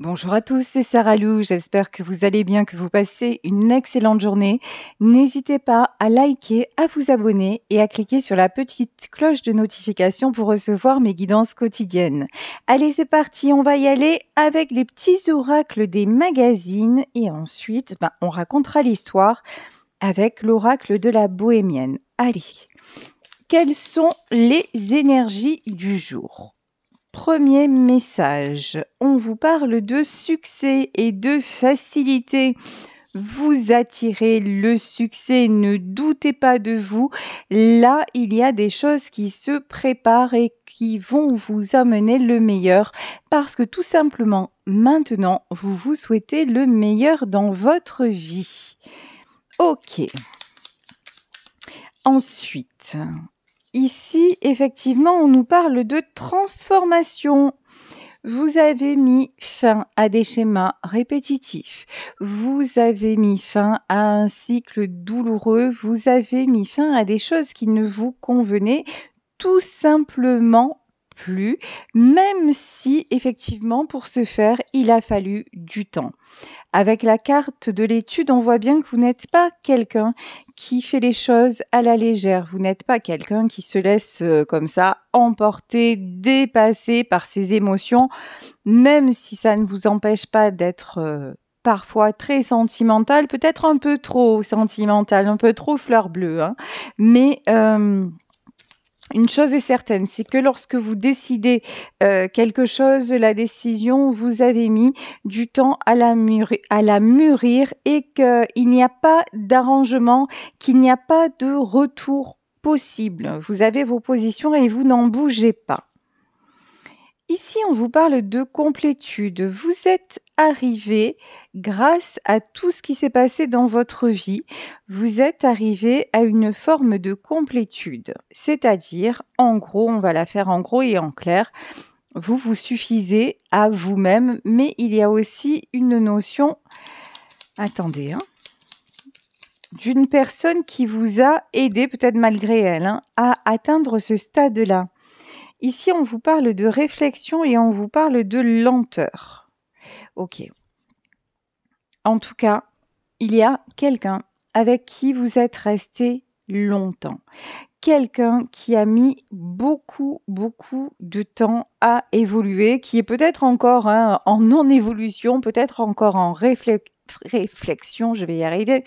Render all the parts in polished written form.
Bonjour à tous, c'est Sarah Lou. J'espère que vous allez bien, que vous passez une excellente journée. N'hésitez pas à liker, à vous abonner et à cliquer sur la petite cloche de notification pour recevoir mes guidances quotidiennes. Allez, c'est parti, on va y aller avec les petits oracles des magazines et ensuite, on racontera l'histoire avec l'oracle de la bohémienne. Allez, quelles sont les énergies du jour ? Premier message, on vous parle de succès et de facilité. Vous attirez le succès, ne doutez pas de vous. Là, il y a des choses qui se préparent et qui vont vous amener le meilleur parce que tout simplement, maintenant, vous vous souhaitez le meilleur dans votre vie. Ok. Ensuite, ici, effectivement, on nous parle de transformation. Vous avez mis fin à des schémas répétitifs. Vous avez mis fin à un cycle douloureux. Vous avez mis fin à des choses qui ne vous convenaient tout simplement plus, même si effectivement pour ce faire, il a fallu du temps. Avec la carte de l'étude, on voit bien que vous n'êtes pas quelqu'un qui fait les choses à la légère. Vous n'êtes pas quelqu'un qui se laisse comme ça emporter, dépasser par ses émotions, même si ça ne vous empêche pas d'être parfois très sentimental, peut-être un peu trop sentimental, un peu trop fleur bleue, hein. Mais une chose est certaine, c'est que lorsque vous décidez quelque chose, la décision, vous avez mis du temps à la mûrir et qu'il n'y a pas d'arrangement, qu'il n'y a pas de retour possible. Vous avez vos positions et vous n'en bougez pas. Ici, on vous parle de complétude. Vous êtes arrivé grâce à tout ce qui s'est passé dans votre vie. Vous êtes arrivé à une forme de complétude. C'est-à-dire, en gros, on va la faire en gros et en clair, vous vous suffisez à vous-même, mais il y a aussi une notion, attendez, d'une personne qui vous a aidé, peut-être malgré elle, à atteindre ce stade-là. Ici, on vous parle de réflexion et on vous parle de lenteur. Ok. En tout cas, il y a quelqu'un avec qui vous êtes resté longtemps. Quelqu'un qui a mis beaucoup de temps à évoluer, qui est peut-être encore en non-évolution, peut-être encore en réflexion, je vais y arriver,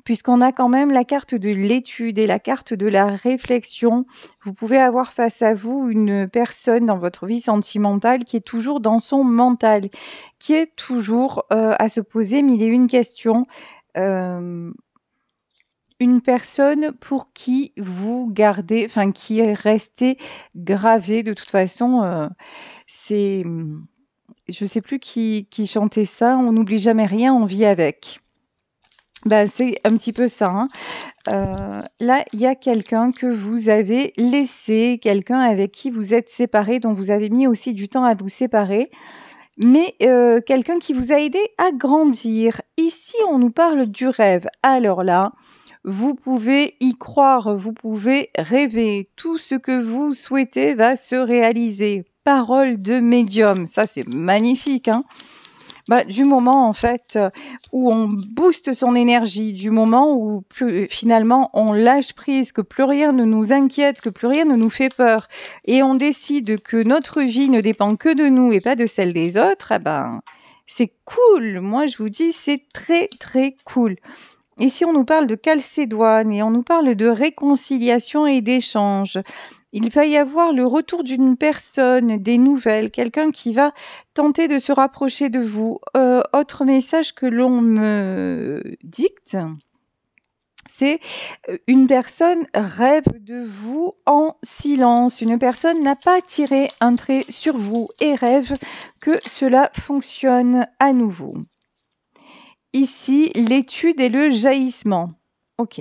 puisqu'on a quand même la carte de l'étude et la carte de la réflexion. Vous pouvez avoir face à vous une personne dans votre vie sentimentale qui est toujours dans son mental, qui est toujours à se poser mille et une questions. Une personne pour qui vous gardez, enfin qui est restée gravée de toute façon. C'est, je sais plus qui chantait ça. On n'oublie jamais rien, on vit avec. C'est un petit peu ça. Là, il y a quelqu'un que vous avez laissé, quelqu'un avec qui vous êtes séparés, dont vous avez mis aussi du temps à vous séparer, mais quelqu'un qui vous a aidé à grandir. Ici, on nous parle du rêve. Alors là, vous pouvez y croire, vous pouvez rêver. Tout ce que vous souhaitez va se réaliser. Parole de médium, ça c'est magnifique, hein. Du moment en fait où on booste son énergie, du moment où finalement on lâche prise, que plus rien ne nous inquiète, que plus rien ne nous fait peur, et on décide que notre vie ne dépend que de nous et pas de celle des autres, c'est cool. Moi je vous dis, c'est très très cool. Ici on nous parle de Calcédoine et on nous parle de réconciliation et d'échange. Il va y avoir le retour d'une personne, des nouvelles, quelqu'un qui va tenter de se rapprocher de vous. Autre message que l'on me dicte, c'est une personne rêve de vous en silence. Une personne n'a pas tiré un trait sur vous et rêve que cela fonctionne à nouveau. Ici, l'étude et le jaillissement. Ok.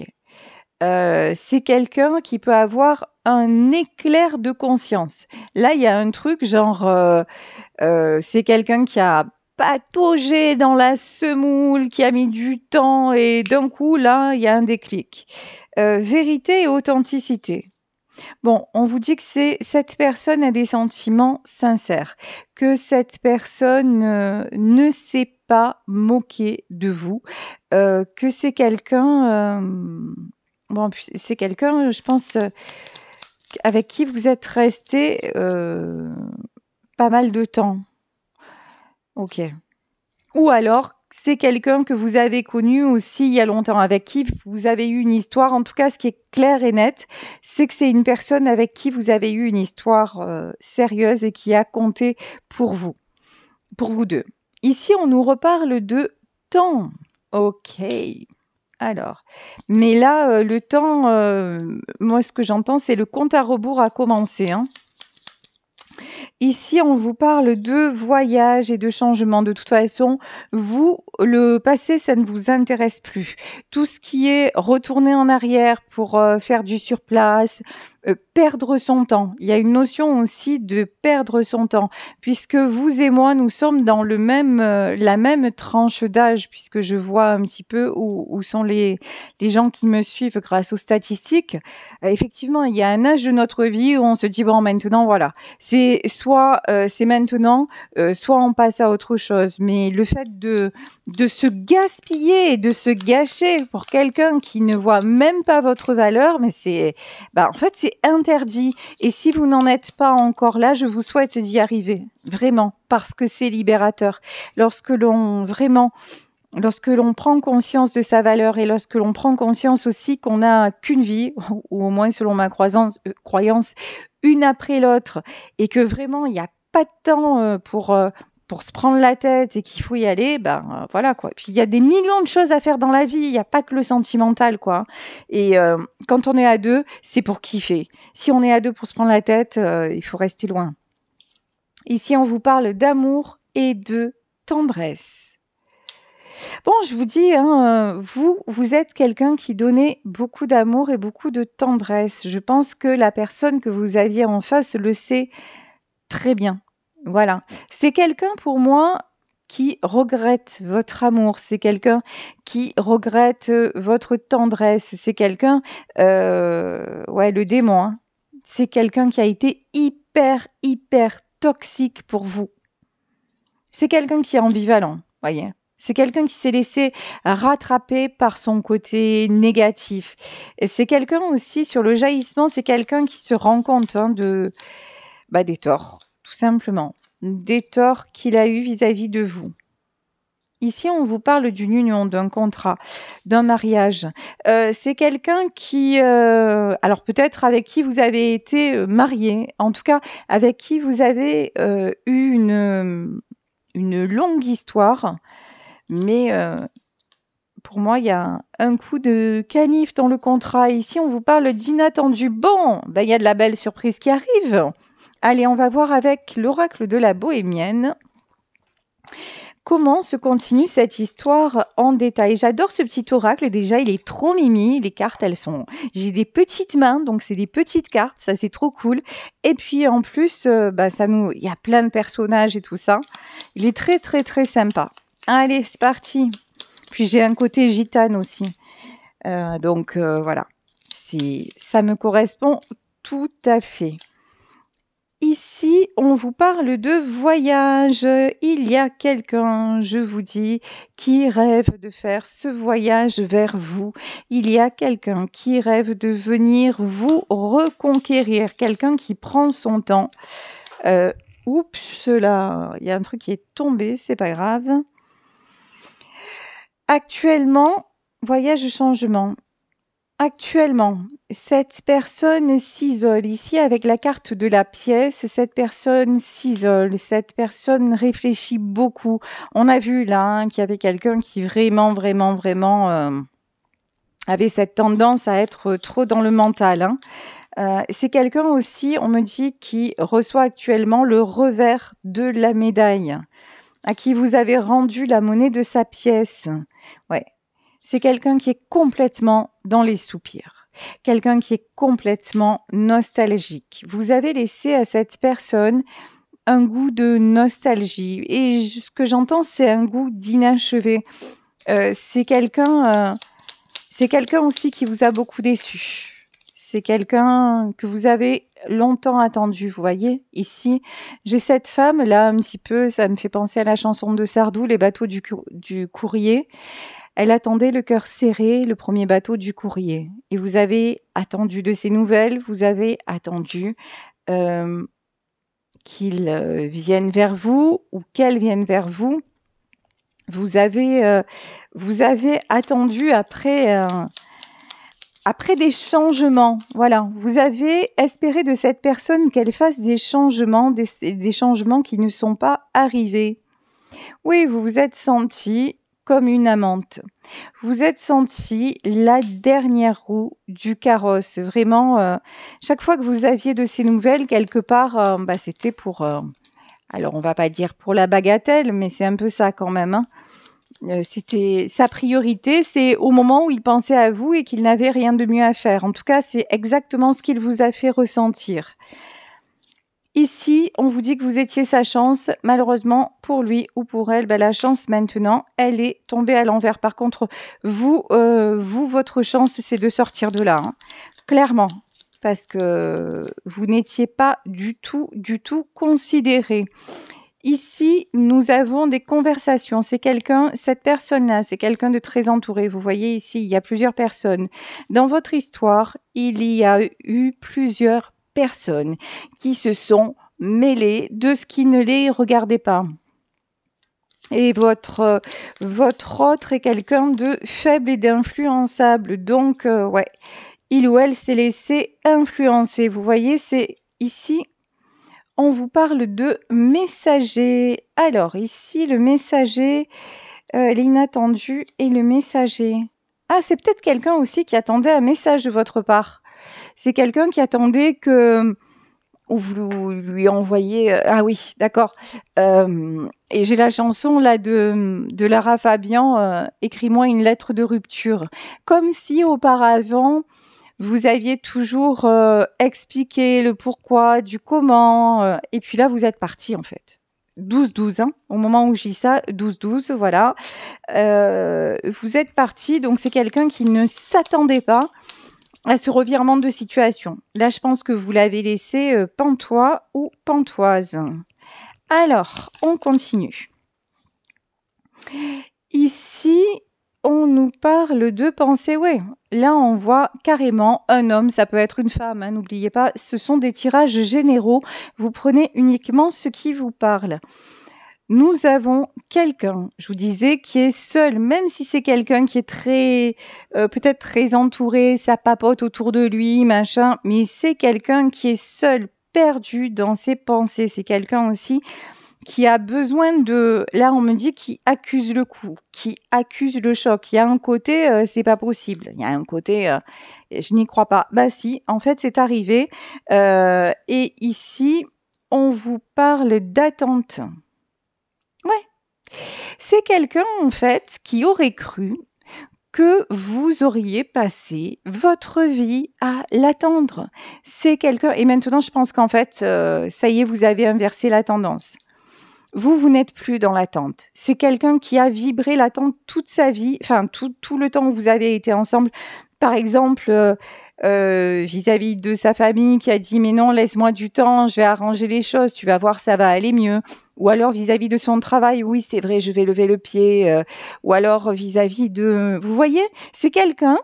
C'est quelqu'un qui peut avoir un éclair de conscience. Là, il y a un truc genre, c'est quelqu'un qui a pataugé dans la semoule, qui a mis du temps et d'un coup, là, il y a un déclic. Vérité et authenticité. Bon, on vous dit que cette personne a des sentiments sincères, que cette personne, ne s'est pas moquée de vous, que c'est quelqu'un, bon, puis c'est quelqu'un, je pense, avec qui vous êtes resté pas mal de temps. OK. Ou alors, c'est quelqu'un que vous avez connu aussi il y a longtemps, avec qui vous avez eu une histoire. En tout cas, ce qui est clair et net, c'est que c'est une personne avec qui vous avez eu une histoire, sérieuse et qui a compté pour vous 2. Ici, on nous reparle de temps. OK. Alors, mais là, le temps, moi, ce que j'entends, c'est le compte à rebours a commencé, hein. Ici, on vous parle de voyage et de changement. De toute façon, vous, le passé, ça ne vous intéresse plus. Tout ce qui est retourner en arrière pour faire du surplace, perdre son temps. Il y a une notion aussi de perdre son temps, puisque vous et moi, nous sommes dans la même tranche d'âge, puisque je vois un petit peu où sont les gens qui me suivent grâce aux statistiques. Effectivement, il y a un âge de notre vie où on se dit, bon, maintenant, voilà, c'est soit c'est maintenant, soit on passe à autre chose. Mais le fait de se gaspiller et de se gâcher pour quelqu'un qui ne voit même pas votre valeur, mais en fait, c'est interdit. Et si vous n'en êtes pas encore là, je vous souhaite d'y arriver, vraiment, parce que c'est libérateur. Lorsque l'on prend conscience de sa valeur et lorsque l'on prend conscience aussi qu'on n'a qu'une vie, ou au moins selon ma croyance, une après l'autre, et que vraiment il n'y a pas de temps pour se prendre la tête et qu'il faut y aller, voilà quoi. Puis il y a des millions de choses à faire dans la vie, il n'y a pas que le sentimental quoi. Et quand on est à deux, c'est pour kiffer. Si on est à deux pour se prendre la tête, il faut rester loin. Ici, on vous parle d'amour et de tendresse. Bon, je vous dis, hein, vous êtes quelqu'un qui donnait beaucoup d'amour et beaucoup de tendresse. Je pense que la personne que vous aviez en face le sait très bien. Voilà. C'est quelqu'un pour moi qui regrette votre amour. C'est quelqu'un qui regrette votre tendresse. C'est quelqu'un, le démon, hein. C'est quelqu'un qui a été hyper, hyper toxique pour vous. C'est quelqu'un qui est ambivalent, voyez. C'est quelqu'un qui s'est laissé rattraper par son côté négatif. Et c'est quelqu'un aussi, sur le jaillissement, c'est quelqu'un qui se rend compte des torts, tout simplement. Des torts qu'il a eu vis-à-vis de vous. Ici, on vous parle d'une union, d'un contrat, d'un mariage. C'est quelqu'un qui, alors peut-être avec qui vous avez été marié, en tout cas avec qui vous avez eu une longue histoire. Mais pour moi, il y a un coup de canif dans le contrat. Ici, on vous parle d'inattendu. Bon, il y a de la belle surprise qui arrive. Allez, on va voir avec l'oracle de la bohémienne comment se continue cette histoire en détail. J'adore ce petit oracle. Déjà, il est trop mimi. Les cartes, j'ai des petites mains, donc c'est des petites cartes. Ça, c'est trop cool. Et puis, en plus, il y a plein de personnages et tout ça. Il est très, très, très sympa. Allez, c'est parti. Puis j'ai un côté gitane aussi. Voilà. Ça me correspond tout à fait. Ici, on vous parle de voyage. Il y a quelqu'un, je vous dis, qui rêve de faire ce voyage vers vous. Il y a quelqu'un qui rêve de venir vous reconquérir. Quelqu'un qui prend son temps. Oups, là, il y a un truc qui est tombé, c'est pas grave. Actuellement, voyage changement. Actuellement, cette personne s'isole. Ici, avec la carte de la pièce, cette personne s'isole. Cette personne réfléchit beaucoup. On a vu là qu'il y avait quelqu'un qui vraiment avait cette tendance à être trop dans le mental. C'est quelqu'un aussi, on me dit, qui reçoit actuellement le revers de la médaille, à qui vous avez rendu la monnaie de sa pièce. Ouais. C'est quelqu'un qui est complètement dans les soupirs. Quelqu'un qui est complètement nostalgique. Vous avez laissé à cette personne un goût de nostalgie. Et ce que j'entends, c'est un goût d'inachevé. C'est quelqu'un aussi qui vous a beaucoup déçu. C'est quelqu'un que vous avez longtemps attendu, vous voyez? Ici, j'ai cette femme là un petit peu, ça me fait penser à la chanson de Sardou, les bateaux du courrier. Elle attendait le cœur serré, le premier bateau du courrier. Et vous avez attendu de ses nouvelles, vous avez attendu euh, qu'il vienne vers vous ou qu'elle vienne vers vous. Vous avez attendu après des changements. Voilà, vous avez espéré de cette personne qu'elle fasse des changements, des changements qui ne sont pas arrivés. Oui, vous vous êtes senti comme une amante. Vous êtes senti la dernière roue du carrosse. Vraiment, chaque fois que vous aviez de ces nouvelles, quelque part, c'était pour... alors, on va pas dire pour la bagatelle, mais c'est un peu ça quand même, hein. C'était sa priorité, c'est au moment où il pensait à vous et qu'il n'avait rien de mieux à faire. En tout cas, c'est exactement ce qu'il vous a fait ressentir. Ici, on vous dit que vous étiez sa chance. Malheureusement, pour lui ou pour elle, la chance maintenant, elle est tombée à l'envers. Par contre, vous, votre chance, c'est de sortir de là, hein. Clairement, parce que vous n'étiez pas du tout considéré. Ici, nous avons des conversations. Cette personne-là, c'est quelqu'un de très entouré. Vous voyez ici, il y a plusieurs personnes. Dans votre histoire, il y a eu plusieurs personnes qui se sont mêlées de ce qui ne les regardait pas. Et votre autre est quelqu'un de faible et d'influençable. Donc, ouais, il ou elle s'est laissé influencer. Vous voyez, c'est ici... On vous parle de messager. Alors, ici, le messager, l'inattendu et le messager. Ah, c'est peut-être quelqu'un aussi qui attendait un message de votre part. C'est quelqu'un qui attendait que vous lui envoyez... ah oui, d'accord. Et j'ai la chanson là de Lara Fabian, écris-moi une lettre de rupture. Comme si auparavant... vous aviez toujours expliqué le pourquoi, du comment, et puis là, vous êtes parti en fait. 12-12, hein, au moment où je dis ça, 12-12, voilà. Vous êtes parti, donc c'est quelqu'un qui ne s'attendait pas à ce revirement de situation. Là, je pense que vous l'avez laissé pantois ou pantoise. Alors, on continue. Ici... on nous parle de pensée, ouais. Là, on voit carrément un homme, ça peut être une femme, hein, n'oubliez pas, ce sont des tirages généraux. Vous prenez uniquement ce qui vous parle. Nous avons quelqu'un, je vous disais, qui est seul, même si c'est quelqu'un qui est très, peut-être très entouré, ça papote autour de lui, machin, mais c'est quelqu'un qui est seul, perdu dans ses pensées. C'est quelqu'un aussi qui a besoin de... Là, on me dit qui accuse le coup, qui accuse le choc. Il y a un côté, c'est pas possible. Il y a un côté, je n'y crois pas. Bah si, en fait, c'est arrivé. Et ici, on vous parle d'attente. Ouais. C'est quelqu'un, en fait, qui aurait cru que vous auriez passé votre vie à l'attendre. C'est quelqu'un... Et maintenant, je pense qu'en fait, ça y est, vous avez inversé la tendance. Vous n'êtes plus dans l'attente. C'est quelqu'un qui a vibré l'attente toute sa vie, enfin tout le temps où vous avez été ensemble. Par exemple, vis-à-vis de sa famille qui a dit « mais non, laisse-moi du temps, je vais arranger les choses, tu vas voir, ça va aller mieux ». Ou alors vis-à-vis de son travail, « oui, c'est vrai, je vais lever le pied ». Ou alors vis-à-vis de... Vous voyez, c'est quelqu'un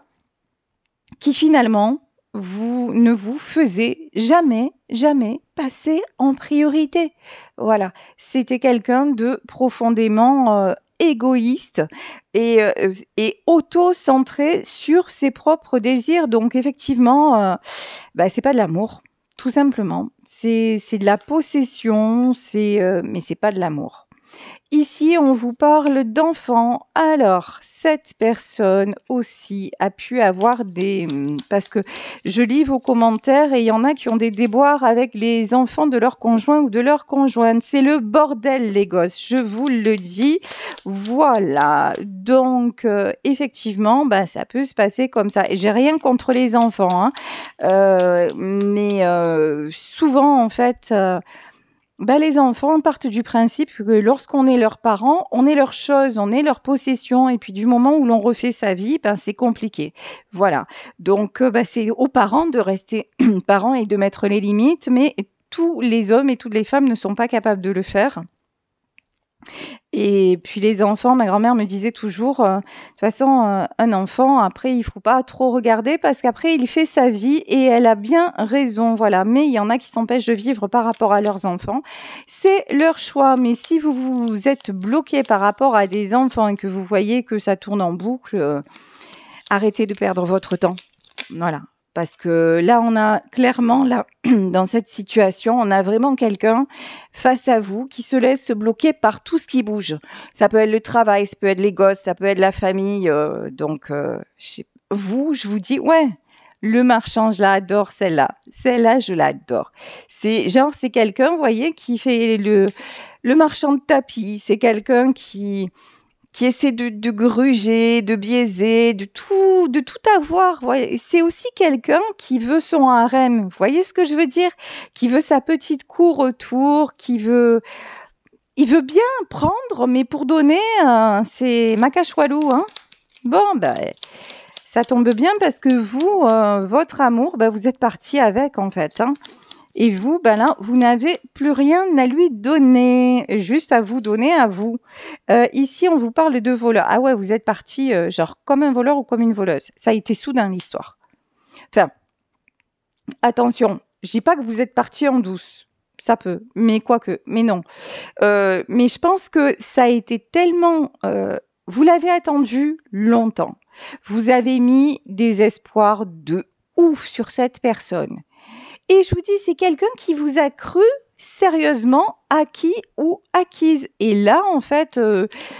qui finalement... ne vous faisait jamais passer en priorité. Voilà, c'était quelqu'un de profondément égoïste et auto-centré sur ses propres désirs. Donc effectivement, c'est pas de l'amour, tout simplement. C'est de la possession, mais c'est pas de l'amour. Ici, on vous parle d'enfants. Alors, cette personne aussi a pu avoir des... Parce que je lis vos commentaires et il y en a qui ont des déboires avec les enfants de leur conjoint ou de leur conjointe. C'est le bordel, les gosses, je vous le dis. Voilà. Donc, effectivement, ça peut se passer comme ça. Et j'ai rien contre les enfants, hein. Mais souvent, en fait... Bah, les enfants partent du principe que lorsqu'on est leurs parents, on est leurs choses, on est leurs possessions et puis du moment où l'on refait sa vie, ben, c'est compliqué. Voilà. Donc bah, c'est aux parents de rester parents et de mettre les limites, mais tous les hommes et toutes les femmes ne sont pas capables de le faire. Et puis les enfants, ma grand-mère me disait toujours, de toute façon, un enfant, après, il faut pas trop regarder parce qu'après, il fait sa vie et elle a bien raison, voilà. Mais il y en a qui s'empêchent de vivre par rapport à leurs enfants. C'est leur choix. Mais si vous vous êtes bloqué par rapport à des enfants et que vous voyez que ça tourne en boucle, arrêtez de perdre votre temps. Voilà. Parce que là, on a clairement, là, dans cette situation, on a vraiment quelqu'un face à vous qui se laisse bloquer par tout ce qui bouge. Ça peut être le travail, ça peut être les gosses, ça peut être la famille. Vous, je vous dis, ouais, le marchand, je l'adore, celle-là. Celle-là, je l'adore. C'est quelqu'un, vous voyez, qui fait le marchand de tapis. C'est quelqu'un qui essaie de gruger, de biaiser, de tout avoir. C'est aussi quelqu'un qui veut son harem. Vous voyez ce que je veux dire? Qui veut sa petite cour autour, il veut bien prendre, mais pour donner, c'est Macachoualou, hein. Bon, ça tombe bien parce que vous, votre amour, vous êtes parti avec, en fait, hein. Et vous, là, vous n'avez plus rien à lui donner, juste à vous donner à vous. Ici, on vous parle de voleur. Ah ouais, vous êtes parti genre comme un voleur ou comme une voleuse. Ça a été soudain, l'histoire. Enfin, attention, je dis pas que vous êtes parti en douce. Ça peut, mais quoique, mais non. Mais je pense que ça a été tellement... vous l'avez attendu longtemps. Vous avez mis des espoirs de ouf sur cette personne. Et je vous dis, c'est quelqu'un qui vous a cru sérieusement acquis ou acquise. Et là, en fait,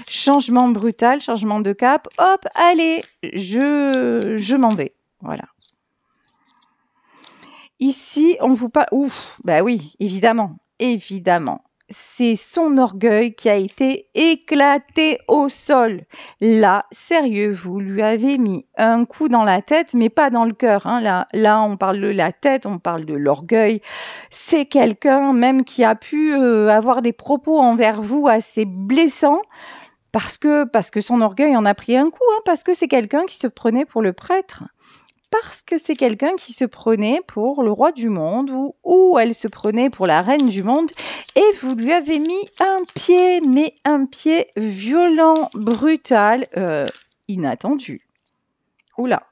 changement brutal, changement de cap. Hop, allez, je m'en vais. Voilà. Ici, on vous parle... Ouf, bah oui, évidemment, évidemment. C'est son orgueil qui a été éclaté au sol. Là, sérieux, vous lui avez mis un coup dans la tête, mais pas dans le cœur, hein. Là, on parle de la tête, on parle de l'orgueil. C'est quelqu'un même qui a pu avoir des propos envers vous assez blessants parce que son orgueil en a pris un coup, hein, parce que c'est quelqu'un qui se prenait pour le prêtre. Parce que c'est quelqu'un qui se prenait pour le roi du monde ou elle se prenait pour la reine du monde et vous lui avez mis un pied, mais un pied violent, brutal, inattendu. Oula,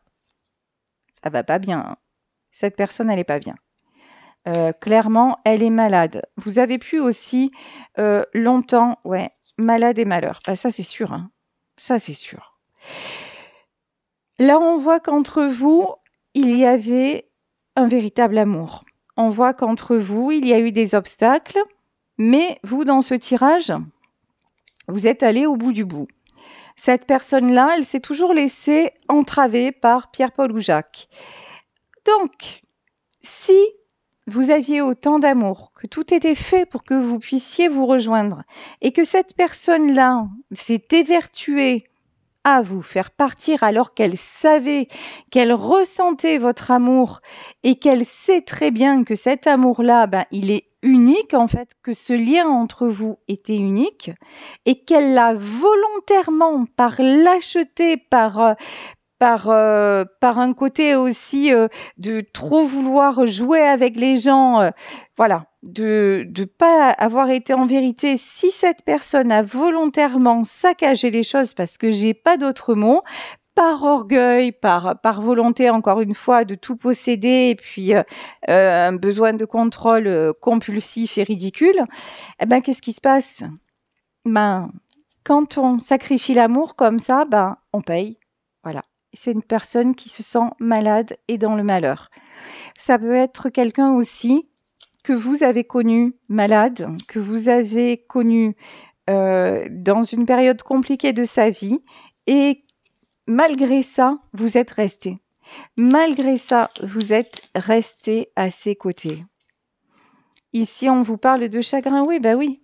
ça va pas bien, hein. Cette personne, elle est pas bien. Clairement, elle est malade. Vous avez pu aussi longtemps, ouais, malade et malheur. Ça, c'est sûr, hein. Ça, c'est sûr. Là, on voit qu'entre vous, il y avait un véritable amour. On voit qu'entre vous, il y a eu des obstacles, mais vous, dans ce tirage, vous êtes allé au bout du bout. Cette personne-là, elle s'est toujours laissée entraver par Pierre-Paul ou Jacques. Donc, si vous aviez autant d'amour, que tout était fait pour que vous puissiez vous rejoindre, et que cette personne-là s'est évertuée à vous faire partir alors qu'elle savait, qu'elle ressentait votre amour et qu'elle sait très bien que cet amour-là, il est unique en fait, que ce lien entre vous était unique et qu'elle l'a volontairement, par lâcheté, par un côté aussi de trop vouloir jouer avec les gens, voilà, de pas avoir été en vérité. Si cette personne a volontairement saccagé les choses, parce que j'ai pas d'autre mot, par orgueil, par volonté, encore une fois, de tout posséder, et puis un besoin de contrôle compulsif et ridicule, qu'est-ce qui se passe? Quand on sacrifie l'amour comme ça, on paye. Voilà. C'est une personne qui se sent malade et dans le malheur. Ça peut être quelqu'un aussi que vous avez connu malade, que vous avez connu dans une période compliquée de sa vie et malgré ça, vous êtes resté. Malgré ça, vous êtes resté à ses côtés. Ici, on vous parle de chagrin. Oui, oui.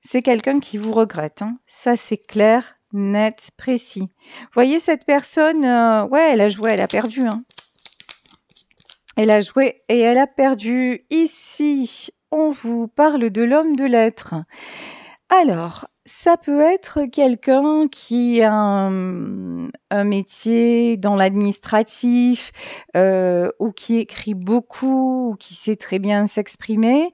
C'est quelqu'un qui vous regrette, hein. Ça, c'est clair, net, précis. Vous voyez, cette personne, elle a joué, elle a perdu, hein. Elle a joué et elle a perdu. Ici, on vous parle de l'homme de lettres. Alors, ça peut être quelqu'un qui a un métier dans l'administratif, ou qui écrit beaucoup, ou qui sait très bien s'exprimer.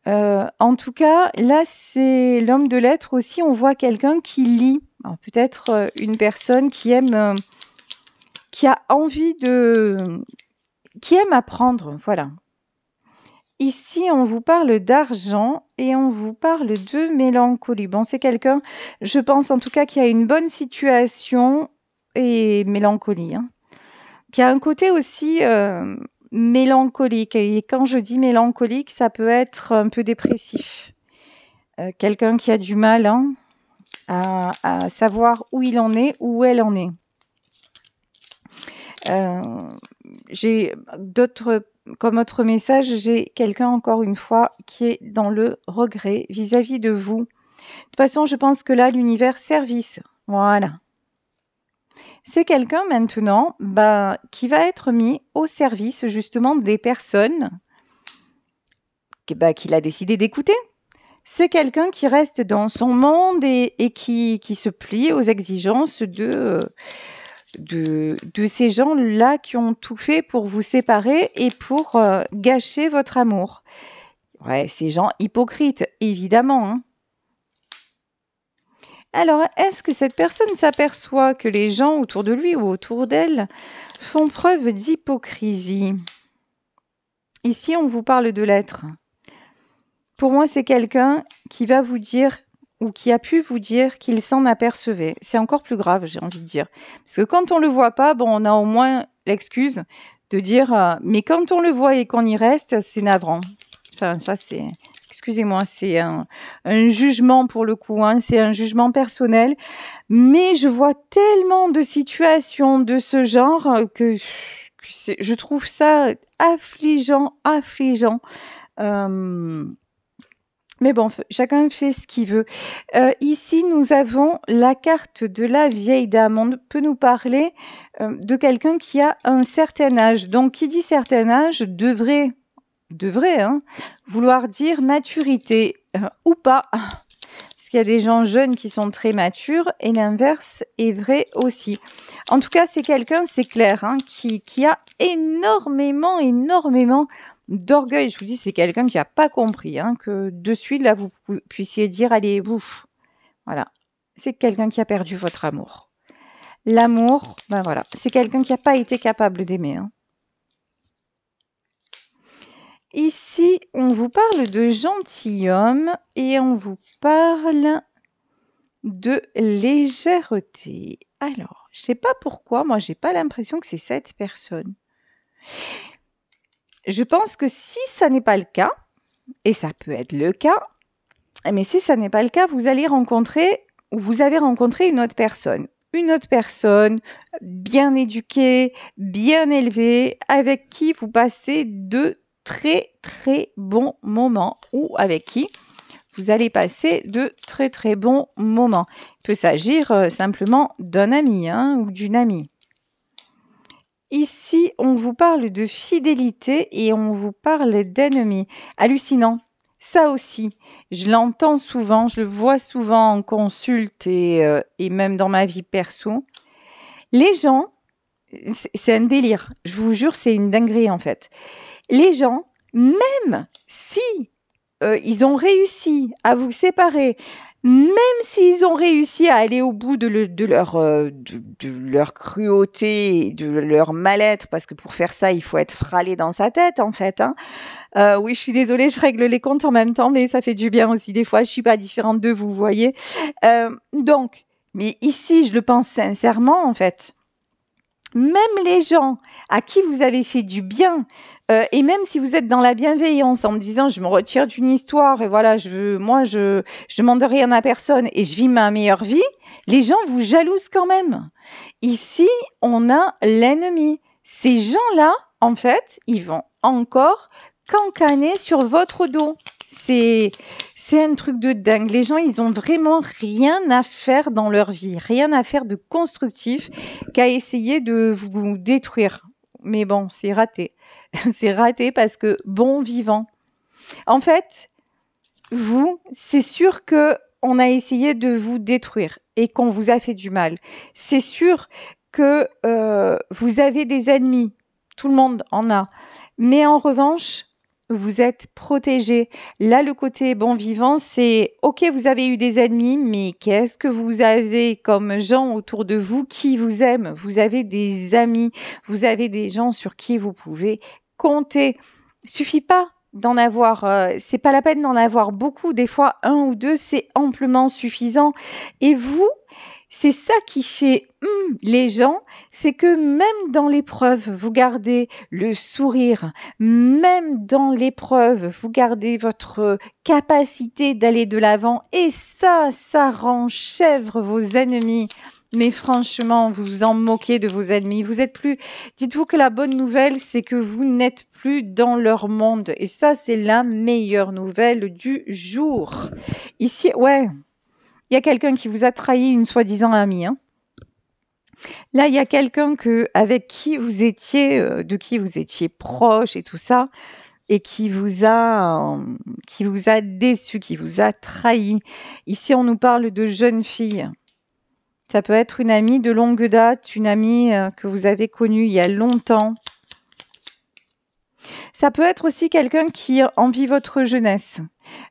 En tout cas, là, c'est l'homme de lettres aussi, on voit quelqu'un qui lit. Alors peut-être, une personne qui aime, qui a envie qui aime apprendre, voilà. Ici, on vous parle d'argent et on vous parle de mélancolie. Bon, c'est quelqu'un, je pense en tout cas, qui a une bonne situation et mélancolie, hein, qui a un côté aussi mélancolique. Et quand je dis mélancolique, ça peut être un peu dépressif. Quelqu'un qui a du mal, hein, à savoir où il en est, où elle en est. J'ai d'autres, comme autre message, j'ai quelqu'un encore une fois qui est dans le regret vis-à-vis de vous. De toute façon, je pense que là, l'univers service, voilà. C'est quelqu'un maintenant qui va être mis au service justement des personnes qu'il a décidé d'écouter. C'est quelqu'un qui reste dans son monde et qui se plie aux exigences de ces gens-là qui ont tout fait pour vous séparer et pour gâcher votre amour. Ouais, ces gens hypocrites, évidemment, hein. Alors, est-ce que cette personne s'aperçoit que les gens autour de lui ou autour d'elle font preuve d'hypocrisie? Ici, on vous parle de l'être. Pour moi, c'est quelqu'un qui va vous dire ou qui a pu vous dire qu'il s'en apercevait. C'est encore plus grave, j'ai envie de dire. Parce que quand on le voit pas, bon, on a au moins l'excuse de dire mais quand on le voit et qu'on y reste, c'est navrant. Enfin, ça, c'est... Excusez-moi, c'est un jugement pour le coup, hein, c'est un jugement personnel. Mais je vois tellement de situations de ce genre que je trouve ça affligeant. Mais bon, chacun fait ce qu'il veut. Ici, nous avons la carte de la vieille dame. On peut nous parler de quelqu'un qui a un certain âge. Donc, qui dit certain âge devrait hein, vouloir dire maturité ou pas. Parce qu'il y a des gens jeunes qui sont très matures et l'inverse est vrai aussi. En tout cas, c'est quelqu'un, c'est clair, hein, qui a énormément d'orgueil. Je vous dis, c'est quelqu'un qui n'a pas compris, hein, que de suite, là, vous puissiez dire, allez, vous. Voilà. C'est quelqu'un qui a perdu votre amour. L'amour, ben voilà, c'est quelqu'un qui n'a pas été capable d'aimer, hein. Ici, on vous parle de gentilhomme et on vous parle de légèreté. Alors, je ne sais pas pourquoi, moi, j'ai pas l'impression que c'est cette personne. Je pense que si ça n'est pas le cas, et ça peut être le cas, mais si ça n'est pas le cas, vous allez rencontrer ou vous avez rencontré une autre personne. Une autre personne bien éduquée, bien élevée, avec qui vous passez de très bons moments ou avec qui vous allez passer de très bons moments. Il peut s'agir simplement d'un ami, hein, ou d'une amie. Ici, on vous parle de fidélité et on vous parle d'ennemi. Hallucinant. Ça aussi, je l'entends souvent, je le vois souvent en consulte et même dans ma vie perso. Les gens, c'est un délire. Je vous jure, c'est une dinguerie en fait. Les gens, même si ils ont réussi à vous séparer, même s'ils ont réussi à aller au bout de leur cruauté, de leur mal-être, parce que pour faire ça, il faut être fralé dans sa tête, en fait, hein. Oui, je suis désolée, je règle les comptes en même temps, mais ça fait du bien aussi des fois. Je suis pas différente de vous, vous voyez. Donc, mais ici, je le pense sincèrement, en fait. Même les gens à qui vous avez fait du bien, et même si vous êtes dans la bienveillance en me disant je me retire d'une histoire et voilà, je demande rien à personne et je vis ma meilleure vie, les gens vous jalousent quand même. Ici, on a l'ennemi. Ces gens-là, en fait, ils vont encore cancaner sur votre dos. C'est un truc de dingue. Les gens, ils ont vraiment rien à faire dans leur vie, rien à faire de constructif qu'à essayer de vous détruire. Mais bon, c'est raté. C'est raté parce que bon vivant. En fait, vous, c'est sûr qu'on a essayé de vous détruire et qu'on vous a fait du mal. C'est sûr que vous avez des ennemis. Tout le monde en a. Mais en revanche, vous êtes protégés. Là, le côté bon vivant, c'est OK, vous avez eu des ennemis, mais qu'est-ce que vous avez comme gens autour de vous qui vous aiment? Vous avez des amis, vous avez des gens sur qui vous pouvez compter. Suffit pas d'en avoir, c'est pas la peine d'en avoir beaucoup. Des fois, 1 ou 2, c'est amplement suffisant. Et vous, c'est ça qui fait les gens, c'est que même dans l'épreuve, vous gardez le sourire, même dans l'épreuve, vous gardez votre capacité d'aller de l'avant et ça rend chèvre vos ennemis. Mais franchement, vous vous en moquez de vos ennemis. Vous êtes plus. Dites-vous que la bonne nouvelle, c'est que vous n'êtes plus dans leur monde. Et ça, c'est la meilleure nouvelle du jour. Ici, ouais, il y a quelqu'un qui vous a trahi une soi-disant amie. Hein. Là, il y a quelqu'un avec qui vous étiez, de qui vous étiez proche et tout ça, et qui vous a déçu, qui vous a trahi. Ici, on nous parle de jeune fille. Ça peut être une amie de longue date, une amie que vous avez connue il y a longtemps. Ça peut être aussi quelqu'un qui envie votre jeunesse.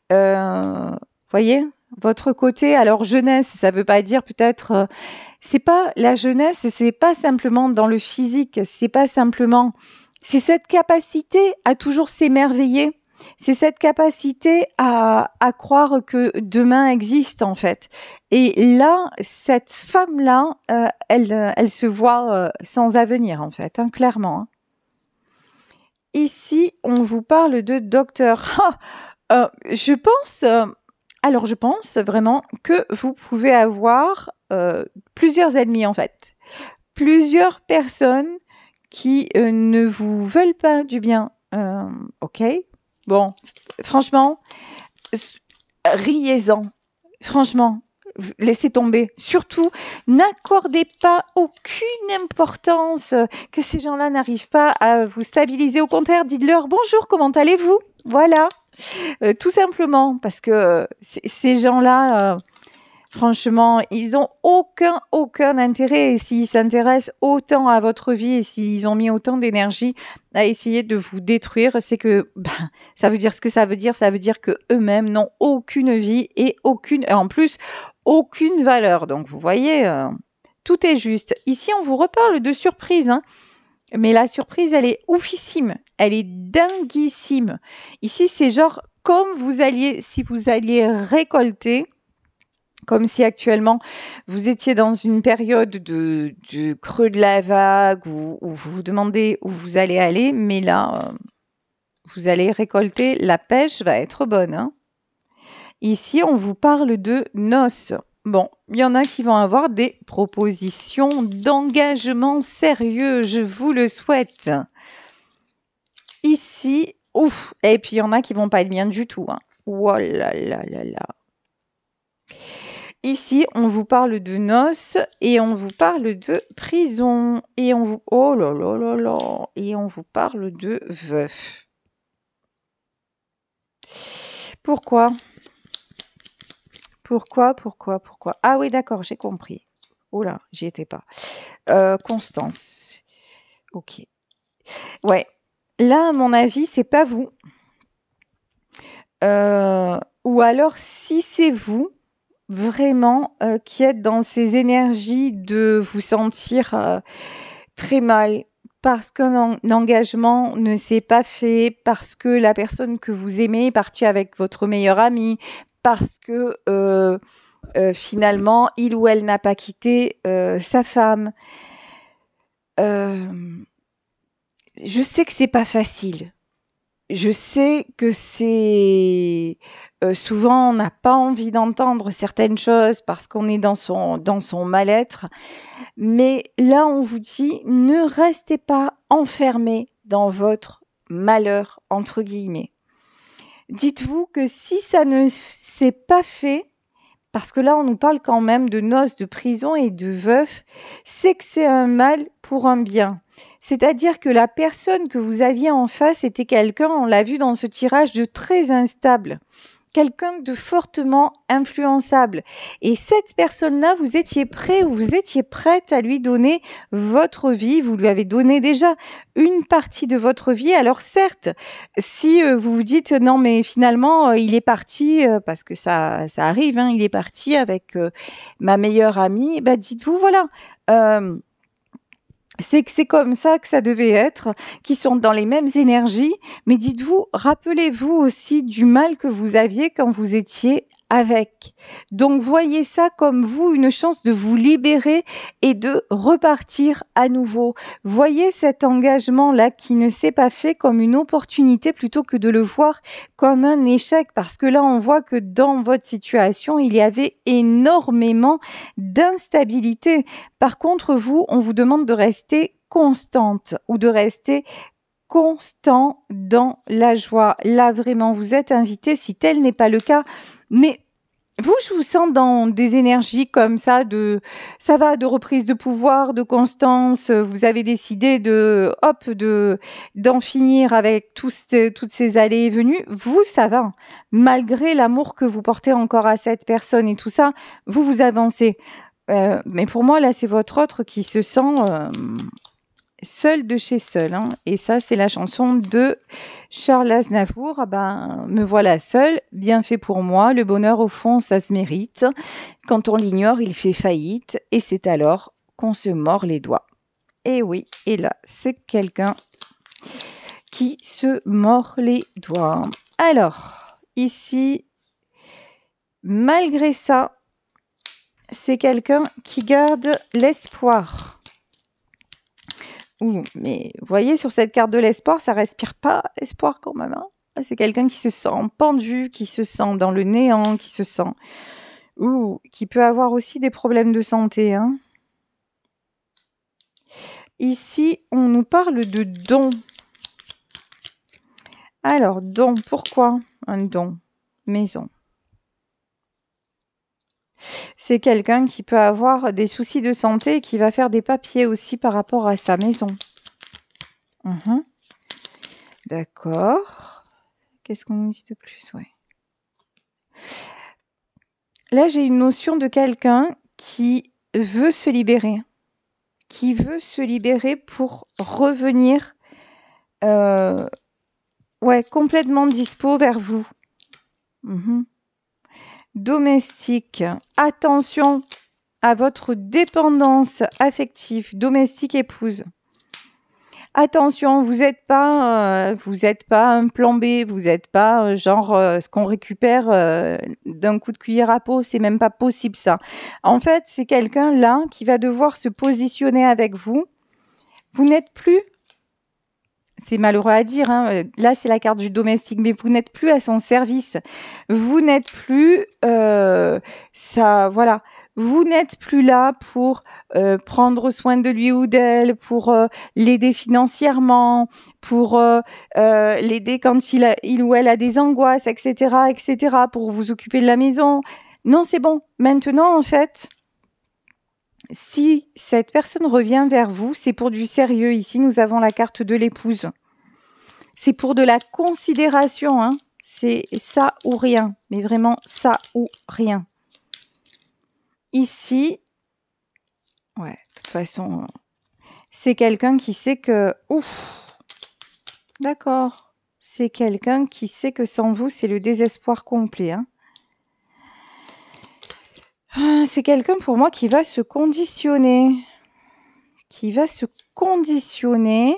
Voyez, votre côté. Alors jeunesse, ça veut pas dire peut-être. C'est pas la jeunesse, c'est pas simplement dans le physique. C'est pas simplement. C'est cette capacité à toujours s'émerveiller. C'est cette capacité à croire que demain existe en fait. Et là, cette femme-là, elle se voit sans avenir en fait, hein, clairement. Hein. Ici, on vous parle de docteur. Je pense vraiment que vous pouvez avoir plusieurs ennemis en fait. Plusieurs personnes qui ne vous veulent pas du bien. Ok. Bon, franchement, riez-en. Franchement, laissez tomber. Surtout, n'accordez pas aucune importance que ces gens-là n'arrivent pas à vous stabiliser. Au contraire, dites-leur bonjour, comment allez-vous? Voilà. Tout simplement, parce que ces gens-là, franchement, ils n'ont aucun intérêt. Et s'ils s'intéressent autant à votre vie et s'ils ont mis autant d'énergie à essayer de vous détruire, c'est que ça veut dire ce que ça veut dire. Ça veut dire qu'eux-mêmes n'ont aucune vie et en plus, aucune valeur. Donc, vous voyez, tout est juste. Ici, on vous reparle de surprise, hein. Mais la surprise, elle est oufissime. Elle est dinguissime. Ici, c'est genre comme si vous alliez récolter, comme si actuellement vous étiez dans une période de creux de la vague où vous vous demandez où vous allez aller, mais là, vous allez récolter, la pêche va être bonne. Hein. Ici, on vous parle de noces. Bon, il y en a qui vont avoir des propositions d'engagement sérieux, je vous le souhaite. Ici, ouf, et puis il y en a qui vont pas être bien du tout. Hein. Oh là là là là. Ici, on vous parle de noces et on vous parle de prison et on vous oh là là là là et on vous parle de veuf. Pourquoi? Ah oui, d'accord, j'ai compris. Oh là, j'y étais pas. Constance. Ok. Ouais. Là, à mon avis, c'est pas vous. Ou alors, si c'est vous, vraiment, qui êtes dans ces énergies de vous sentir très mal parce qu'un engagement ne s'est pas fait, parce que la personne que vous aimez est partie avec votre meilleur ami, parce que finalement, il ou elle n'a pas quitté sa femme. Je sais que c'est pas facile. Je sais que c'est souvent on n'a pas envie d'entendre certaines choses parce qu'on est dans son mal-être. Mais là, on vous dit, ne restez pas enfermés dans votre malheur, entre guillemets. Dites-vous que si ça ne s'est pas fait, parce que là, on nous parle quand même de noces, de prison et de veuf, c'est que c'est un mal pour un bien. C'est-à-dire que la personne que vous aviez en face était quelqu'un, on l'a vu dans ce tirage, de très instable. Quelqu'un de fortement influençable. Et cette personne-là, vous étiez prêt ou vous étiez prête à lui donner votre vie. Vous lui avez donné déjà une partie de votre vie. Alors certes, si vous vous dites non mais finalement il est parti, parce que ça arrive, hein, il est parti avec ma meilleure amie, bah dites-vous voilà. C'est que c'est comme ça que ça devait être, qui sont dans les mêmes énergies, mais dites-vous, rappelez-vous aussi du mal que vous aviez quand vous étiez avec. Donc voyez ça comme vous, une chance de vous libérer et de repartir à nouveau. Voyez cet engagement-là qui ne s'est pas fait comme une opportunité plutôt que de le voir comme un échec, parce que là on voit que dans votre situation, il y avait énormément d'instabilité. Par contre, vous, on vous demande de rester constante ou de rester constant dans la joie. Là, vraiment, vous êtes invité, si tel n'est pas le cas. Mais vous, je vous sens dans des énergies comme ça, ça va, de reprise de pouvoir, de constance. Vous avez décidé d'en finir avec toutes ces allées et venues. Vous, ça va. Malgré l'amour que vous portez encore à cette personne et tout ça, vous avancez. Mais pour moi, là, c'est votre autre qui se sent seul de chez seul. Hein. Et ça, c'est la chanson de Charles Aznavour. Ah ben, me voilà seul, bien fait pour moi. Le bonheur, au fond, ça se mérite. Quand on l'ignore, il fait faillite. Et c'est alors qu'on se mord les doigts. Et oui, et là, c'est quelqu'un qui se mord les doigts. Alors, ici, malgré ça, c'est quelqu'un qui garde l'espoir. Ouh, mais vous voyez, sur cette carte de l'espoir, ça respire pas l'espoir quand même. Hein. C'est quelqu'un qui se sent pendu, qui se sent dans le néant, qui se sent... Ouh, qui peut avoir aussi des problèmes de santé. Hein. Ici, on nous parle de don. Alors, don, pourquoi un don? Maison. C'est quelqu'un qui peut avoir des soucis de santé et qui va faire des papiers aussi par rapport à sa maison. D'accord. Qu'est-ce qu'on nous dit de plus? Ouais. Là, j'ai une notion de quelqu'un qui veut se libérer. Qui veut se libérer pour revenir complètement dispo vers vous. Domestique, attention à votre dépendance affective, domestique épouse. Attention, vous n'êtes pas un plan B, vous n'êtes pas ce qu'on récupère d'un coup de cuillère à peau, c'est même pas possible ça. En fait, c'est quelqu'un là qui va devoir se positionner avec vous. Vous n'êtes plus, c'est malheureux à dire, hein, là c'est la carte du domestique, mais vous n'êtes plus à son service. Vous n'êtes plus vous n'êtes plus là pour prendre soin de lui ou d'elle, pour l'aider financièrement, pour l'aider quand il ou elle a des angoisses, etc., pour vous occuper de la maison. Non, c'est bon. Maintenant, en fait, si cette personne revient vers vous, c'est pour du sérieux. Ici, nous avons la carte de l'épouse. C'est pour de la considération. Hein. C'est ça ou rien. Mais vraiment, ça ou rien. Ici, de toute façon, c'est quelqu'un qui sait que... D'accord. C'est quelqu'un qui sait que sans vous, c'est le désespoir complet. Hein. C'est quelqu'un pour moi qui va se conditionner. Qui va se conditionner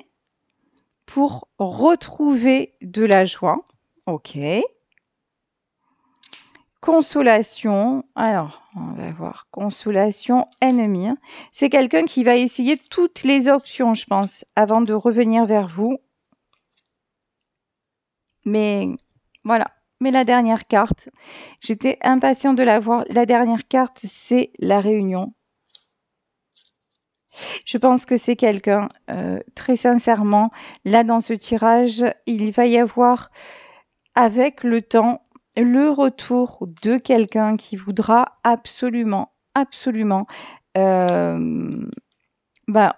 pour retrouver de la joie. Ok. Consolation. Alors, on va voir. Consolation, ennemi. Hein. C'est quelqu'un qui va essayer toutes les options, je pense, avant de revenir vers vous. Mais voilà. Mais la dernière carte, j'étais impatient de la voir. La dernière carte, c'est la réunion. Je pense que c'est quelqu'un, très sincèrement, là dans ce tirage, il va y avoir, avec le temps, le retour de quelqu'un qui voudra absolument, absolument,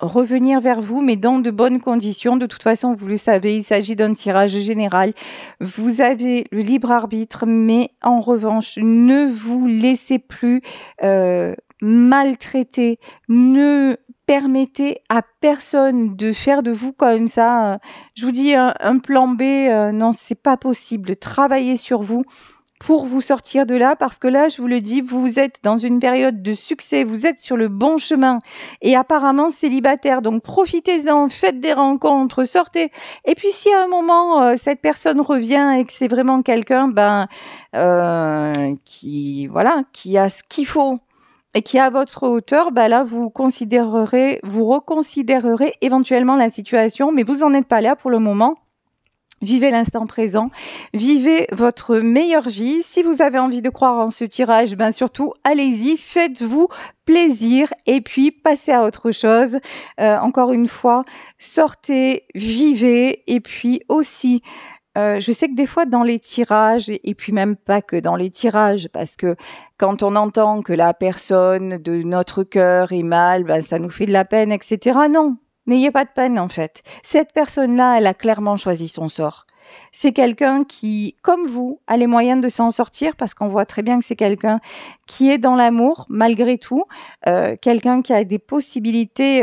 revenir vers vous, mais dans de bonnes conditions. De toute façon, vous le savez, il s'agit d'un tirage général. Vous avez le libre arbitre, mais en revanche, ne vous laissez plus maltraiter. Ne permettez à personne de faire de vous comme ça. Je vous dis, un plan B, non, c'est pas possible. Travaillez sur vous pour vous sortir de là, parce que là, je vous le dis, vous êtes dans une période de succès, vous êtes sur le bon chemin et apparemment célibataire, donc profitez-en, faites des rencontres, sortez. Et puis si à un moment, cette personne revient et que c'est vraiment quelqu'un qui a ce qu'il faut et qui est à votre hauteur, là, vous reconsidérerez éventuellement la situation, mais vous n'en êtes pas là pour le moment. Vivez l'instant présent, vivez votre meilleure vie. Si vous avez envie de croire en ce tirage, surtout, allez-y, faites-vous plaisir et puis passez à autre chose. Encore une fois, sortez, vivez et puis aussi, je sais que des fois dans les tirages, et puis même pas que dans les tirages, parce que quand on entend que la personne de notre cœur est mal, ça nous fait de la peine, etc. Non. N'ayez pas de peine en fait. Cette personne-là, elle a clairement choisi son sort. C'est quelqu'un qui, comme vous, a les moyens de s'en sortir, parce qu'on voit très bien que c'est quelqu'un qui est dans l'amour malgré tout, quelqu'un qui a des possibilités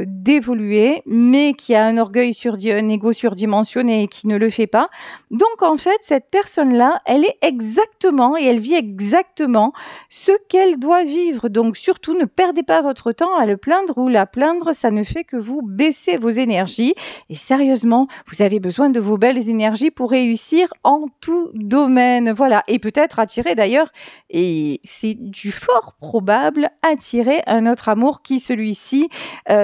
d'évoluer, mais qui a un orgueil un ego surdimensionné et qui ne le fait pas. Donc en fait, cette personne-là, elle est exactement et elle vit exactement ce qu'elle doit vivre. Donc surtout, ne perdez pas votre temps à le plaindre ou la plaindre, ça ne fait que vous baisser vos énergies. Et sérieusement, vous avez besoin de vos belles énergies pour réussir en tout domaine. Voilà, et peut-être attirer d'ailleurs, et c'est du fort probable, attirer un autre amour qui celui-ci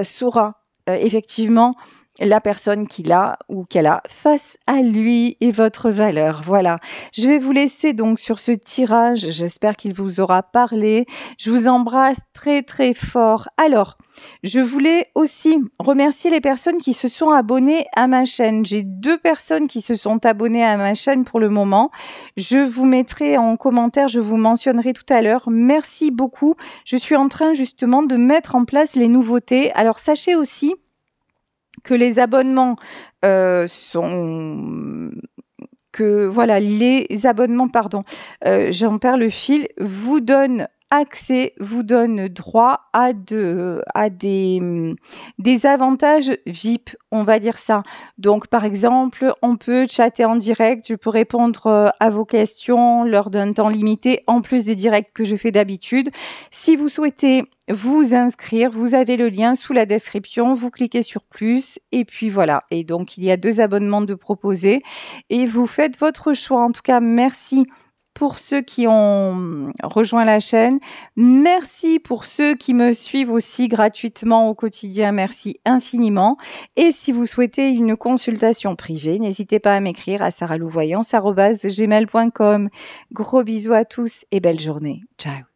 saura effectivement la personne qu'il a ou qu'elle a face à lui et votre valeur. Voilà. Je vais vous laisser donc sur ce tirage. J'espère qu'il vous aura parlé. Je vous embrasse très très fort. Alors, je voulais aussi remercier les personnes qui se sont abonnées à ma chaîne. J'ai 2 personnes qui se sont abonnées à ma chaîne pour le moment. Je vous mettrai en commentaire, je vous mentionnerai tout à l'heure. Merci beaucoup. Je suis en train justement de mettre en place les nouveautés. Alors, sachez aussi que les abonnements les abonnements, j'en perds le fil, vous donnent accès, vous donne droit à des avantages VIP, on va dire ça. Donc, par exemple, on peut chatter en direct, je peux répondre à vos questions lors d'un temps limité, en plus des directs que je fais d'habitude. Si vous souhaitez vous inscrire, vous avez le lien sous la description, vous cliquez sur plus et puis voilà. Et donc, il y a 2 abonnements de proposés et vous faites votre choix. En tout cas, merci pour ceux qui ont rejoint la chaîne. Merci pour ceux qui me suivent aussi gratuitement au quotidien. Merci infiniment. Et si vous souhaitez une consultation privée, n'hésitez pas à m'écrire à saralouvoyance@gmail.com. Gros bisous à tous et belle journée. Ciao.